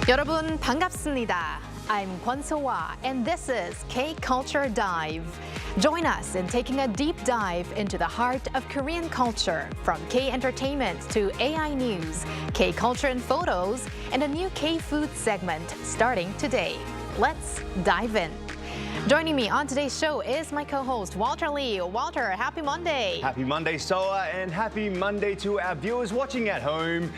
여러분 반갑습니다. I'm Kwon-soa and this is K-Culture Dive. Join us in taking a deep dive into the heart of Korean culture, from K-entertainment to AI news, K-culture and photos, and a new K-food segment starting today. Let's dive in. Joining me on today's show is my co-host, Walter Lee. Walter, happy Monday. Happy Monday, Soa, and happy Monday to our viewers watching at home.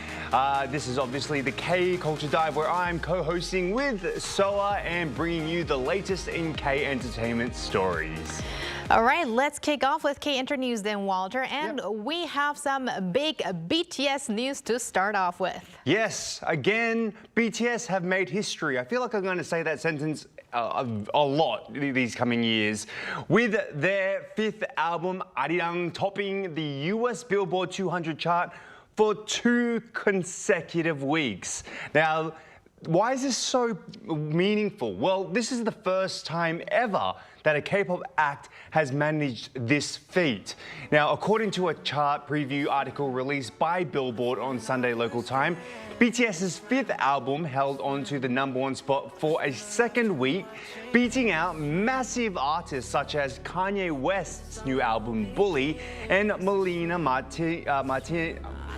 This is obviously the K-Culture Dive, where I'm co-hosting with Soa and bringing you the latest in K-entertainment stories. All right, let's kick off with K-Inter News then, Walter. And we have some big BTS news to start off with. Yes, again, BTS have made history. I feel like I'm going to say that sentence a lot these coming years, with their fifth album, Arirang, topping the US Billboard 200 chart for 2 consecutive weeks. Now, why is this so meaningful? Well, this is the first time ever that a K-pop act has managed this feat. Now, according to a chart preview article released by Billboard on Sunday local time, BTS's fifth album held on to the #1 spot for a second week, beating out massive artists such as Kanye West's new album Bully and Melina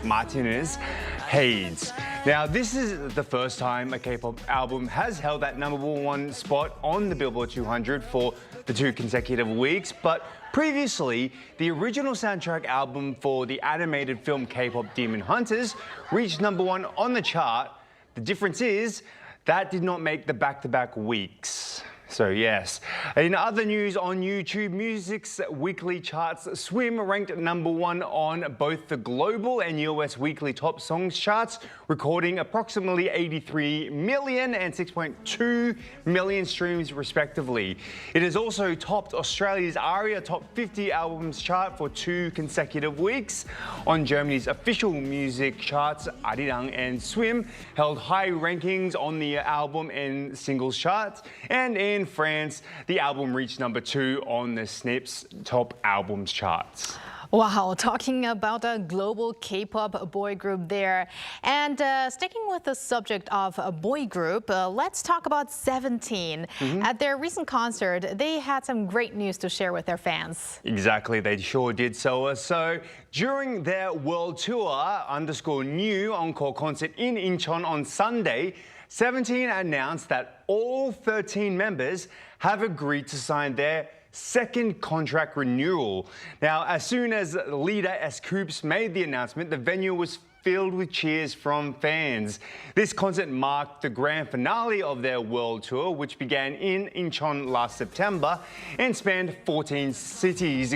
Martinez Hayes. Now, this is the first time a K-pop album has held that #1 spot on the Billboard 200 for the 2 consecutive weeks, but previously, the original soundtrack album for the animated film K-pop Demon Hunters reached #1 on the chart. The difference is that did not make the back-to-back weeks. So yes. In other news on YouTube Music's weekly charts, Swim ranked #1 on both the global and US weekly top songs charts, recording approximately 83 million and 6.2 million streams respectively. It has also topped Australia's ARIA Top 50 Albums chart for 2 consecutive weeks. On Germany's official music charts, Arirang and Swim held high rankings on the album and singles charts, and in France, the album reached #2 on the Snip's top albums charts. Wow, talking about a global K-pop boy group there. And sticking with the subject of a boy group, let's talk about 17. At their recent concert, they had some great news to share with their fans. Exactly, they sure did so. So during their world tour _new encore concert in Incheon on Sunday, 17 announced that all 13 members have agreed to sign their second contract renewal. Now, as soon as leader S.Coups made the announcement, the venue was filled with cheers from fans. This concert marked the grand finale of their world tour, which began in Incheon last September and spanned 14 cities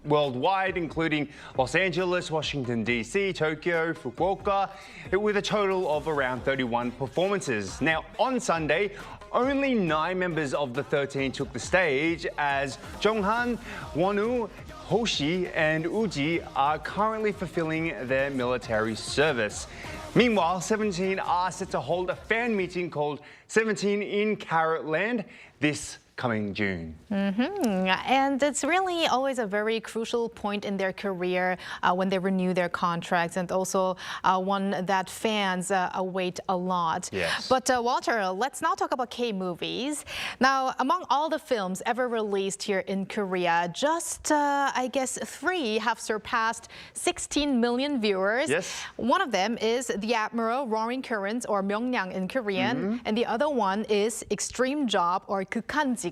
worldwide, including Los Angeles, Washington, D.C., Tokyo, Fukuoka, with a total of around 31 performances. Now, on Sunday, only 9 members of the 13 took the stage, as Jonghan, Wonwoo, Hoshi and Uji are currently fulfilling their military service. Meanwhile, 17 are set to hold a fan meeting called 17 in Carrotland this coming June. And it's really always a very crucial point in their career when they renew their contracts, and also one that fans await a lot. Yes. But Walter, let's now talk about K-movies. Now, among all the films ever released here in Korea, just I guess 3 have surpassed 16 million viewers. Yes. One of them is The Admiral, Roaring Currents, or Myeongnang in Korean, and the other one is Extreme Job, or 극한 직업.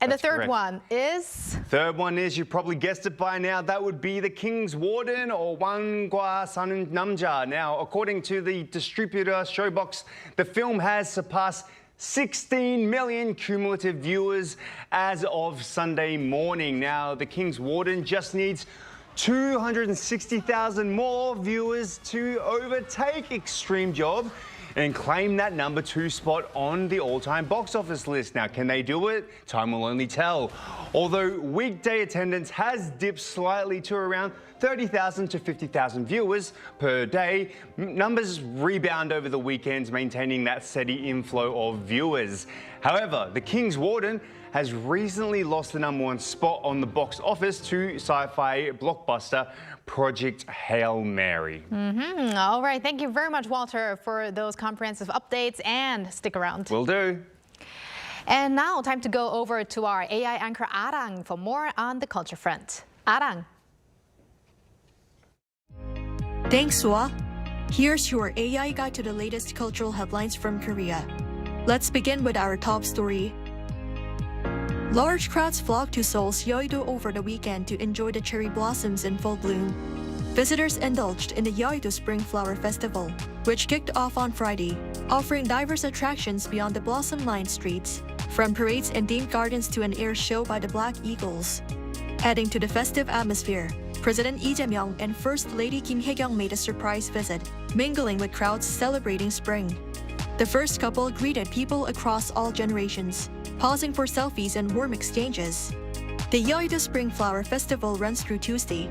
And That's the third correct. one is? Third one is, you probably guessed it by now, that would be The King's Warden, or 왕과 사는 남자. Now, according to the distributor Showbox, the film has surpassed 16 million cumulative viewers as of Sunday morning. Now, The King's Warden just needs 260,000 more viewers to overtake Extreme Job and claim that #2 spot on the all-time box office list. Now, can they do it? Time will only tell. Although weekday attendance has dipped slightly to around 30,000 to 50,000 viewers per day, numbers rebound over the weekends, maintaining that steady inflow of viewers. However, The King's Warden has recently lost the #1 spot on the box office to sci-fi blockbuster Project Hail Mary. All right, thank you very much, Walter, for those comprehensive updates, and stick around. Will do. And now, time to go over to our AI anchor Arirang for more on the culture front. Arirang. Thanks, Sua. Here's your AI guide to the latest cultural headlines from Korea. Let's begin with our top story. Large crowds flocked to Seoul's Yeouido over the weekend to enjoy the cherry blossoms in full bloom. Visitors indulged in the Yeouido Spring Flower Festival, which kicked off on Friday, offering diverse attractions beyond the blossom-lined streets, from parades and themed gardens to an air show by the Black Eagles. Adding to the festive atmosphere, President Lee Jae-myung and First Lady Kim Hye-kyung made a surprise visit, mingling with crowds celebrating spring. The first couple greeted people across all generations, pausing for selfies and warm exchanges. The Yeouido Spring Flower Festival runs through Tuesday.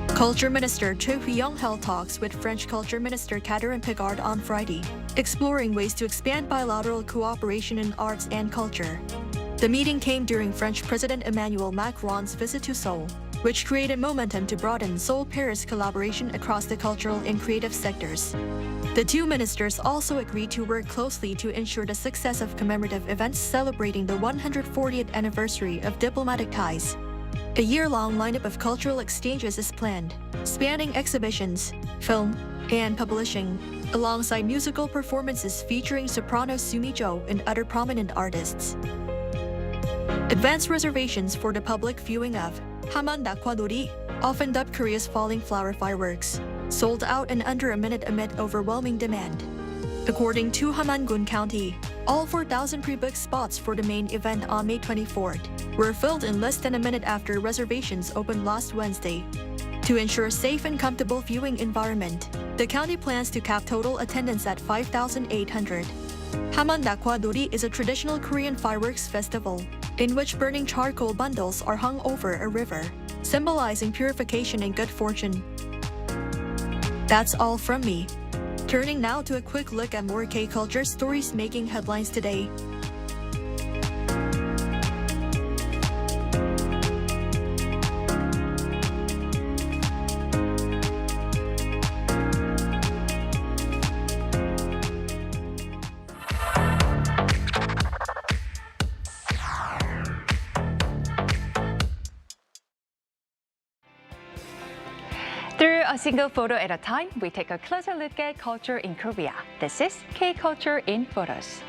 Culture Minister Cho Hui-young held talks with French Culture Minister Catherine Picard on Friday, exploring ways to expand bilateral cooperation in arts and culture. The meeting came during French President Emmanuel Macron's visit to Seoul, which created momentum to broaden Seoul-Paris collaboration across the cultural and creative sectors. The two ministers also agreed to work closely to ensure the success of commemorative events celebrating the 140th anniversary of diplomatic ties. A year-long lineup of cultural exchanges is planned, spanning exhibitions, film, and publishing, alongside musical performances featuring soprano Sumi Jo and other prominent artists. Advance reservations for the public viewing of Haman Nakwa Nori, often dubbed Korea's falling flower fireworks, sold out in under a minute amid overwhelming demand. According to Hamangun County, all 4,000 pre-booked spots for the main event on May 24th were filled in less than a minute after reservations opened last Wednesday. To ensure a safe and comfortable viewing environment, the county plans to cap total attendance at 5,800. Haman Nakwa Nori is a traditional Korean fireworks festival in which burning charcoal bundles are hung over a river, symbolizing purification and good fortune. That's all from me. Turning now to a quick look at more K-culture stories making headlines today. Through a single photo at a time, we take a closer look at culture in Korea. This is K-Culture in Photos.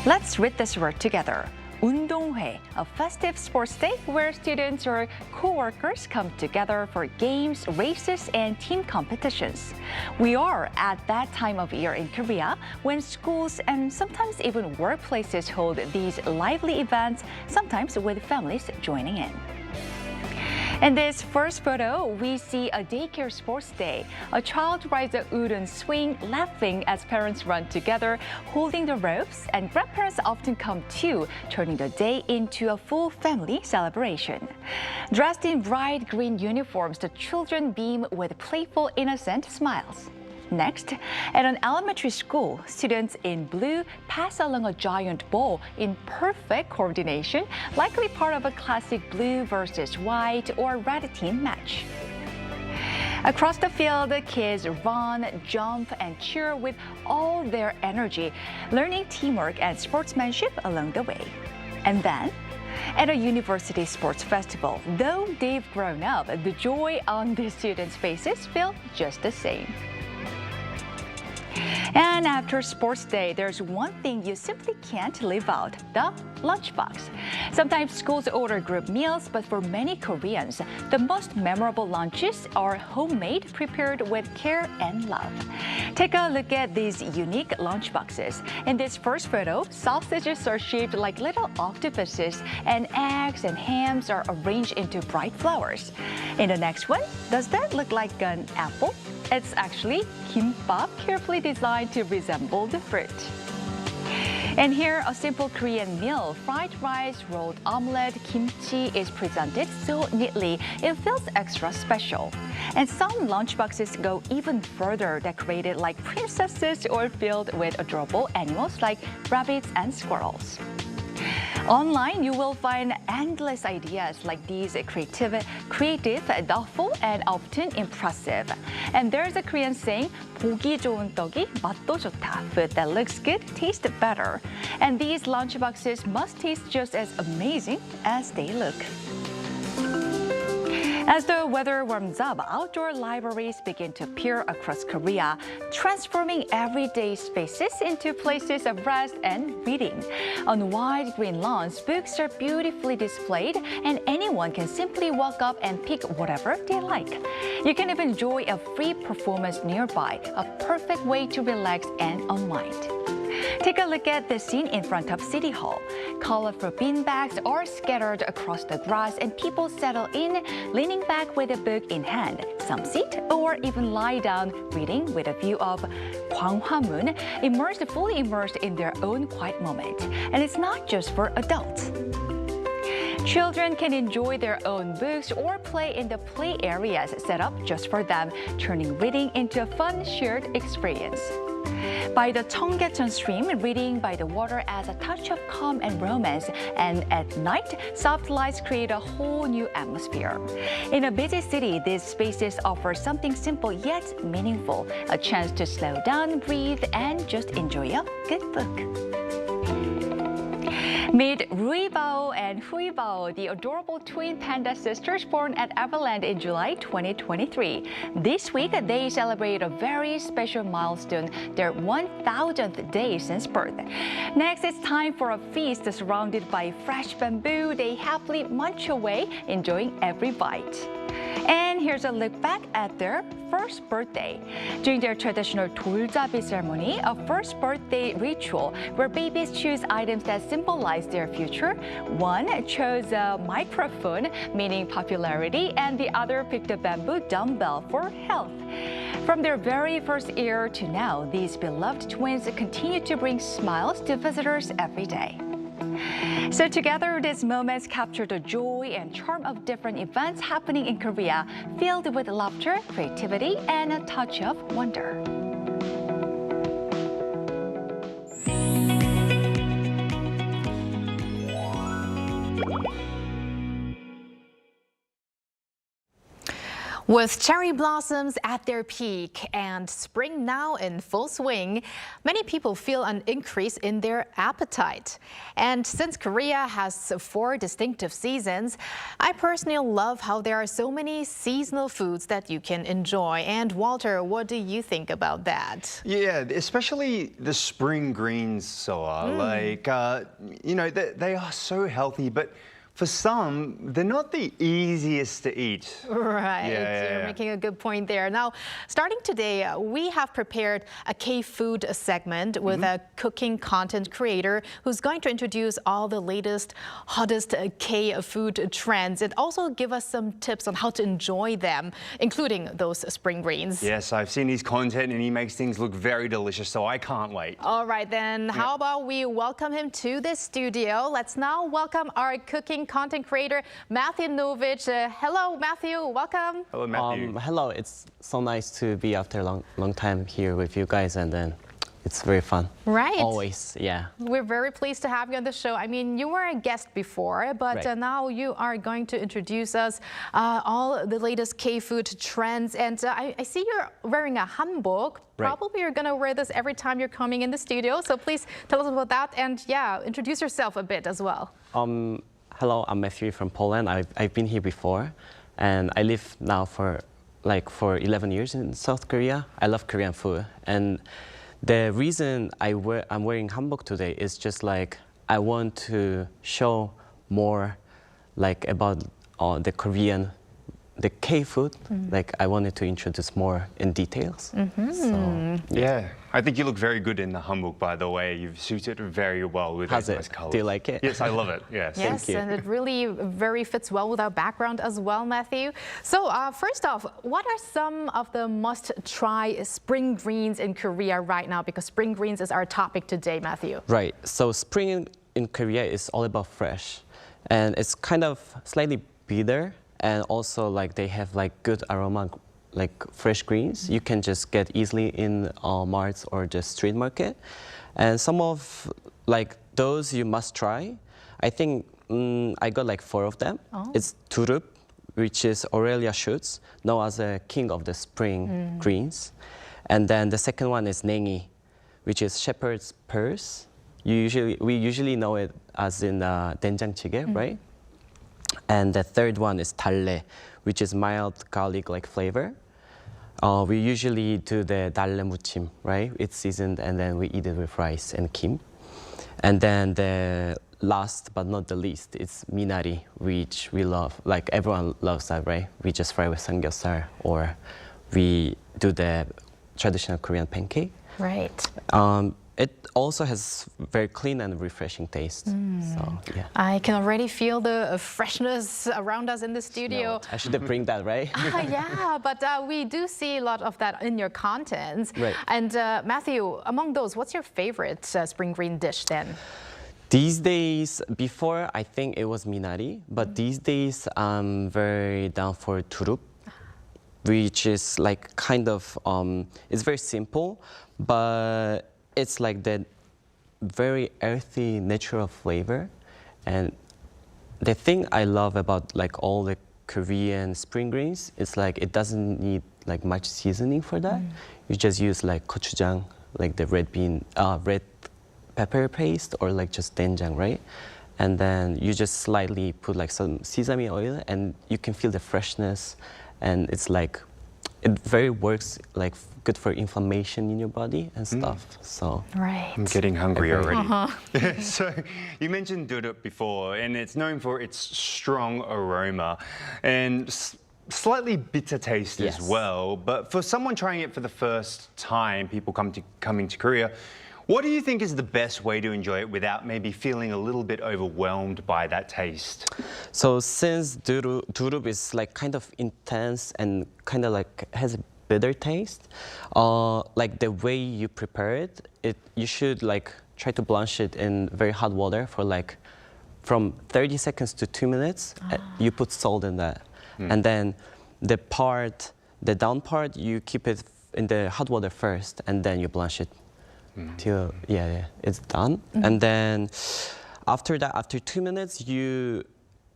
Let's read this word together. 운동회, a festive sports day where students or co-workers come together for games, races, and team competitions. We are at that time of year in Korea when schools and sometimes even workplaces hold these lively events, sometimes with families joining in. In this first photo, we see a daycare sports day. A child rides a wooden swing, laughing as parents run together, holding the ropes, and grandparents often come too, turning the day into a full family celebration. Dressed in bright green uniforms, the children beam with playful, innocent smiles. Next, at an elementary school, students in blue pass along a giant ball in perfect coordination, likely part of a classic blue versus white or red team match. Across the field, the kids run, jump, and cheer with all their energy, learning teamwork and sportsmanship along the way. And then, at a university sports festival, though they've grown up, the joy on the students' faces feel just the same. And after sports day, there's one thing you simply can't leave out, the lunchbox. Sometimes schools order group meals, but for many Koreans, the most memorable lunches are homemade, prepared with care and love. Take a look at these unique lunchboxes. In this first photo, sausages are shaped like little octopuses, and eggs and hams are arranged into bright flowers. In the next one, does that look like an apple? It's actually kimbap, carefully designed to resemble the fruit. And here, a simple Korean meal, fried rice, rolled omelette, kimchi is presented so neatly, it feels extra special. And some lunchboxes go even further, decorated like princesses or filled with adorable animals like rabbits and squirrels. Online, you will find endless ideas like these creative, thoughtful, and often impressive. And there's a Korean saying, 보기 좋은 떡이 맛도 좋다. Food that looks good tastes better. And these lunchboxes must taste just as amazing as they look. As the weather warms up, outdoor libraries begin to appear across Korea, transforming everyday spaces into places of rest and reading. On wide green lawns, books are beautifully displayed, and anyone can simply walk up and pick whatever they like. You can even enjoy a free performance nearby, a perfect way to relax and unwind. Take a look at the scene in front of City Hall. Colorful beanbags are scattered across the grass and people settle in, leaning back with a book in hand. Some sit or even lie down, reading with a view of Gwanghwamun, fully immersed in their own quiet moment. And it's not just for adults. Children can enjoy their own books or play in the play areas set up just for them, turning reading into a fun shared experience. By the Cheonggyecheon stream, reading by the water adds a touch of calm and romance, and at night, soft lights create a whole new atmosphere. In a busy city, these spaces offer something simple yet meaningful, a chance to slow down, breathe, and just enjoy a good book. Meet Ruibao and Huibao, the adorable twin panda sisters born at Everland in July 2023. This week, they celebrate a very special milestone, their 1,000th day since birth. Next, it's time for a feast surrounded by fresh bamboo. They happily munch away, enjoying every bite. And here's a look back at their first birthday. During their traditional 돌잡이 ceremony, a first birthday ritual where babies choose items that symbolize their future. One chose a microphone, meaning popularity, and the other picked a bamboo dumbbell for health. From their very first year to now, these beloved twins continue to bring smiles to visitors every day. So together, these moments capture the joy and charm of different events happening in Korea, filled with laughter, creativity, and a touch of wonder. With cherry blossoms at their peak and spring now in full swing, many people feel an increase in their appetite. And since Korea has 4 distinctive seasons, I personally love how there are so many seasonal foods that you can enjoy. And Walter, what do you think about that? Yeah, especially the spring greens, Soa. They are so healthy, but for some, they're not the easiest to eat. Right, you're making a good point there. Now, starting today, we have prepared a K-food segment with a cooking content creator who's going to introduce all the latest, hottest K-food trends and also give us some tips on how to enjoy them, including those spring greens. Yes, I've seen his content and he makes things look very delicious, so I can't wait. All right, then how about we welcome him to the studio. Let's now welcome our cooking content creator, Matthew Novage. Hello, Matthew. Welcome. Hello, Matthew. Hello. It's so nice to be after a long time here with you guys, and then it's very fun. Right. Always, yeah. We're very pleased to have you on the show. I mean, you were a guest before, but now you are going to introduce us all the latest K-food trends. And I see you're wearing a hanbok. Probably you're going to wear this every time you're coming in the studio. So please tell us about that. And yeah, introduce yourself a bit as well. Hello, I'm Matthew from Poland. I've been here before, and I live now for 11 years in South Korea. I love Korean food, and the reason I'm wearing hanbok today is just like I want to show more about the Korean, the K-food. Like I wanted to introduce more in details. So, yeah, I think you look very good in the hanbok, by the way. You've suited very well with those nice colors. Do you like it? Yes, I love it. Yes. Yes, and it really very fits well with our background as well, Matthew. So first off, what are some of the must-try spring greens in Korea right now? Because spring greens is our topic today, Matthew. Right. So spring in Korea is all about fresh, and it's kind of slightly bitter. And also, they have good aroma, fresh greens. You can just get easily in marts or just street market. And some of those you must try. I think I got like 4 of them. It's turup, which is Aurelia shoots, known as a king of the spring greens. And then the second one is nengi, which is shepherd's purse. We usually know it as in 된장찌개, right? And the third one is 달래, which is mild garlic-like flavor. We usually do the 달래 무침, right? It's seasoned and then we eat it with rice and kim. And then the last but not the least, it's minari, which we love. Like everyone loves that, right? We just fry with samgyeopsal, or we do the traditional Korean pancake. Right. It also has very clean and refreshing taste. So yeah. I can already feel the freshness around us in the studio. I should bring that, right? Yeah, but we do see a lot of that in your contents. Right. And Matthew, among those, what's your favorite spring green dish then? These days, before I think it was minari, but these days I'm very down for turup, which is like kind of, it's very simple, but it's like that very earthy, natural flavor. And the thing I love about like all the Korean spring greens, it's like it doesn't need like much seasoning for that. You just use like gochujang, like the red pepper paste, or like just doenjang, right? And then you just slightly put like some sesame oil, and you can feel the freshness, and it's like it very works like good for inflammation in your body and stuff. So Right. I'm getting hungry already. So you mentioned durup before, and it's known for its strong aroma and slightly bitter taste as well. But for someone trying it for the first time, people coming to Korea, what do you think is the best way to enjoy it without maybe feeling a little bit overwhelmed by that taste? So since durup is like kind of intense and kind of like has a bitter taste, like the way you prepare it, you should like try to blanch it in very hot water for like from 30 seconds to 2 minutes. You put salt in that. And then the down part, you keep it in the hot water first, and then you blanch it till it's done. And then after that, after 2 minutes, you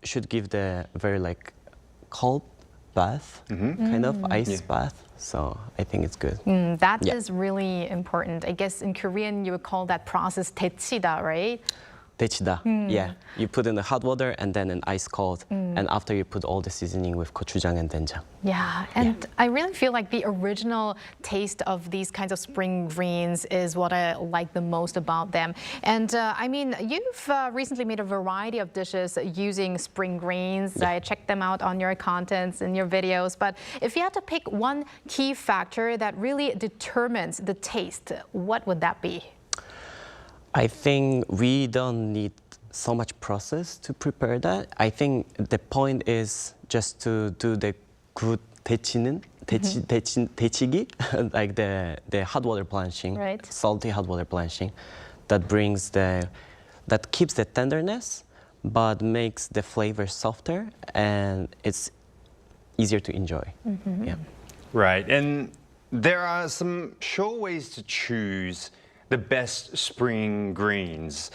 should give the very like cold bath, kind of ice bath. So I think it's good. That is really important. I guess in Korean you would call that process 데치다, right? 데치다. Yeah, you put in the hot water and then an ice cold, and after you put all the seasoning with gochujang and doenjang. Yeah, and I really feel like the original taste of these kinds of spring greens is what I like the most about them. And I mean, you've recently made a variety of dishes using spring greens. I checked them out on your contents and your videos. But if you had to pick one key factor that really determines the taste, what would that be? I think we don't need so much process to prepare that. I think the point is just to do the good 데치기, like the hot water blanching, Right. salty hot water blanching, that keeps the tenderness, but makes the flavor softer, and it's easier to enjoy. Yeah. Right, and there are some sure ways to choose the best spring greens.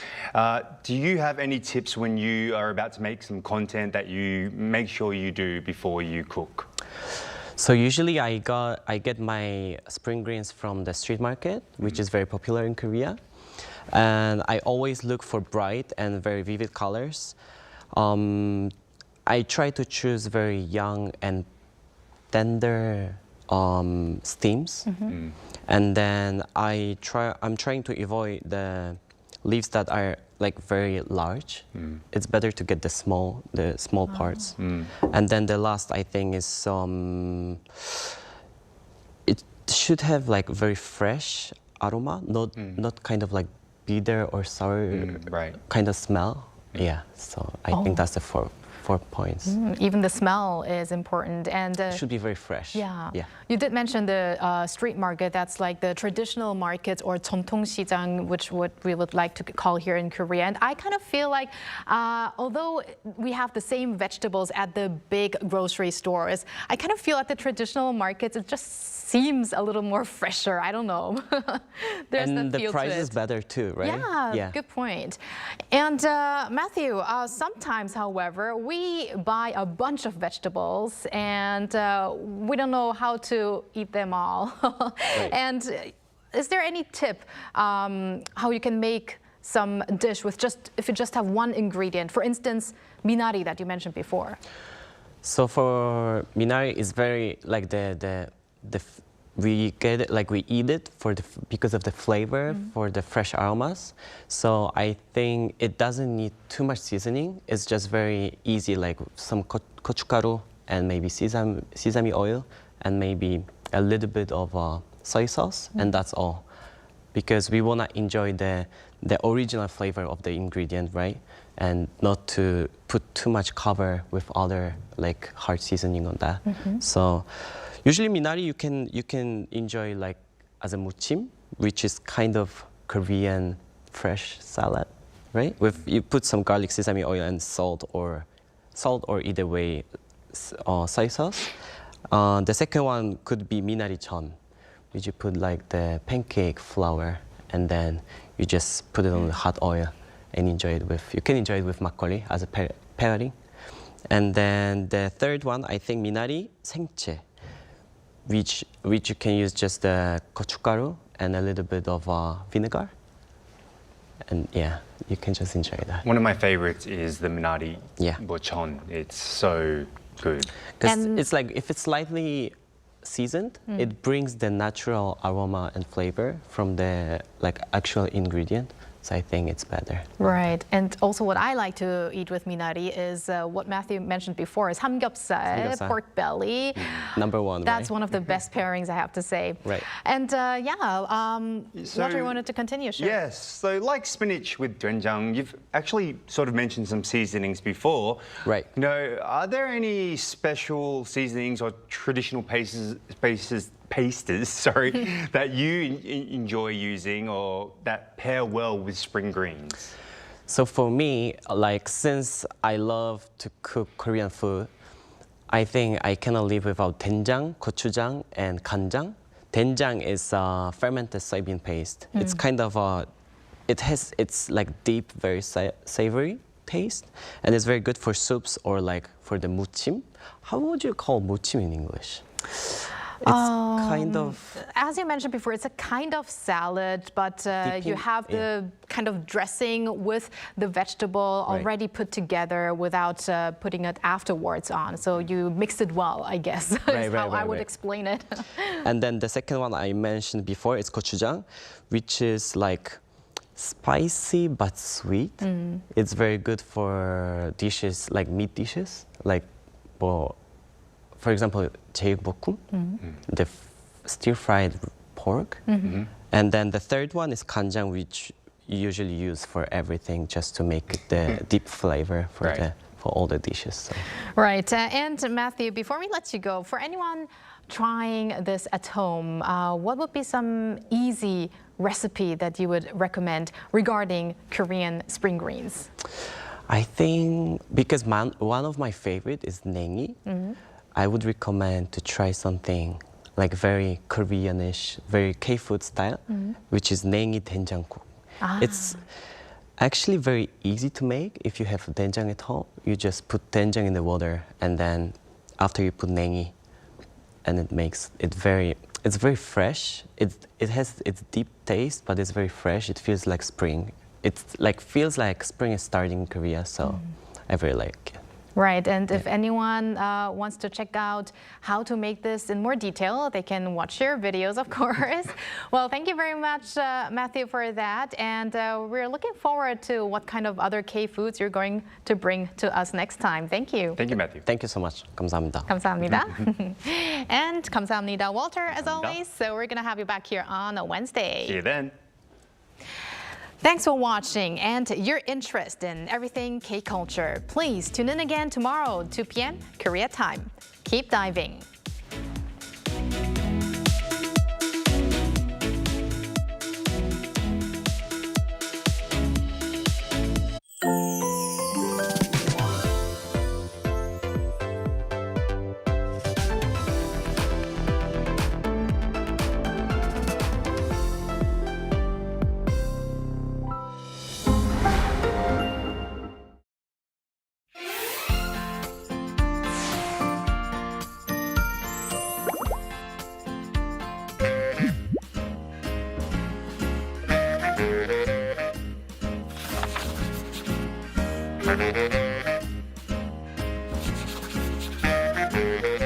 Do you have any tips when you are about to make some content that you make sure you do before you cook? So usually I get my spring greens from the street market, which is very popular in Korea. And I always look for bright and very vivid colors. I try to choose very young and tender stems. And then I'm trying to avoid the leaves that are like very large. It's better to get the small parts. And then the last I think is it should have like very fresh aroma, not kind of like bitter or sour Right. kind of smell. Yeah, so I think that's the 4 points. Even the smell is important, and It should be very fresh. yeah. Yeah. You did mention the street market. That's like the traditional markets or 전통시장, which what we would like to call here in Korea. And I kind of feel like, although we have the same vegetables at the big grocery stores, I kind of feel at the traditional markets it just seems a little more fresher. I don't know. There's And the the feel price to is it. better too, right? Yeah, good point. And Matthew, sometimes, however, we buy a bunch of vegetables and we don't know how to eat them all. And is there any tip how you can make some dish with if you just have one ingredient? For instance, minari that you mentioned before. So for minari, it's very like we get it, like we eat it because of the flavor, for the fresh aromas. So I think it doesn't need too much seasoning. It's just very easy, like some gochugaru and maybe sesame oil and maybe a little bit of soy sauce, and that's all. Because we want to enjoy the original flavor of the ingredient, right? And not to put too much cover with other like hard seasoning on that. So usually minari you can enjoy like as a muchim, which is kind of Korean fresh salad, right? You put some garlic, sesame oil, and salt or either way soy sauce. The second one could be minari 전, which you put like the pancake flour and then you just put it on the hot oil and enjoy it with. You can enjoy it with makgeolli as a pairing. And then the third one, I think minari 생채, which you can use just the gochugaru and a little bit of vinegar. And yeah, you can just enjoy that. One of my favorites is the minari bochon. It's so good. Because it's like, if it's slightly seasoned, it brings the natural aroma and flavor from the like actual ingredient. So I think it's better. Right. And also what I like to eat with minari is what Matthew mentioned before is samgyeopsal, pork belly. Number one, That's right? one of the best pairings, I have to say. Right. And Walter wanted to continue, sure. Yes, so like spinach with doenjang, you've actually sort of mentioned some seasonings before. Right. You know, are there any special seasonings or traditional pastes, that you enjoy using or that pair well with spring greens? So for me, like since I love to cook Korean food, I think I cannot live without doenjang, gochujang, and 간장. Doenjang is fermented soybean paste. It's kind of it's like deep, very savory taste, and it's very good for soups or like for the muchim. How would you call muchim in English? It's kind of... As you mentioned before, it's a kind of salad, but you have the kind of dressing with the vegetable already put together without putting it afterwards on. So you mix it well, I guess, is how I would explain it. And then the second one I mentioned before is gochujang, which is like spicy but sweet. It's very good for dishes, like meat dishes, like for example, 제육볶음, the stir-fried pork. And then the third one is 간장, which you usually use for everything just to make the deep flavor for all the dishes. So. Right. And Matthew, before we let you go, for anyone trying this at home, what would be some easy recipe that you would recommend regarding Korean spring greens? I think because one of my favorite is nengi. I would recommend to try something like very Koreanish, very K-food style, which is nengi doenjangguk. It's actually very easy to make. If you have doenjang at home, you just put doenjang in the water, and then after you put nengi, and it makes it it's very fresh. It has its deep taste, but it's very fresh. It feels like spring. Feels like spring is starting in Korea, so I very like it. Right, and if anyone wants to check out how to make this in more detail, they can watch your videos, of course. Well, thank you very much, Matthew, for that. And we're looking forward to what kind of other K-foods you're going to bring to us next time. Thank you. Thank you, Matthew. Thank you so much. 감사합니다. 감사합니다. And 감사합니다, Walter, as always. So we're going to have you back here on a Wednesday. See you then. Thanks for watching and your interest in everything K-culture. Please tune in again tomorrow, 2 p.m. Korea time. Keep diving. Thank you.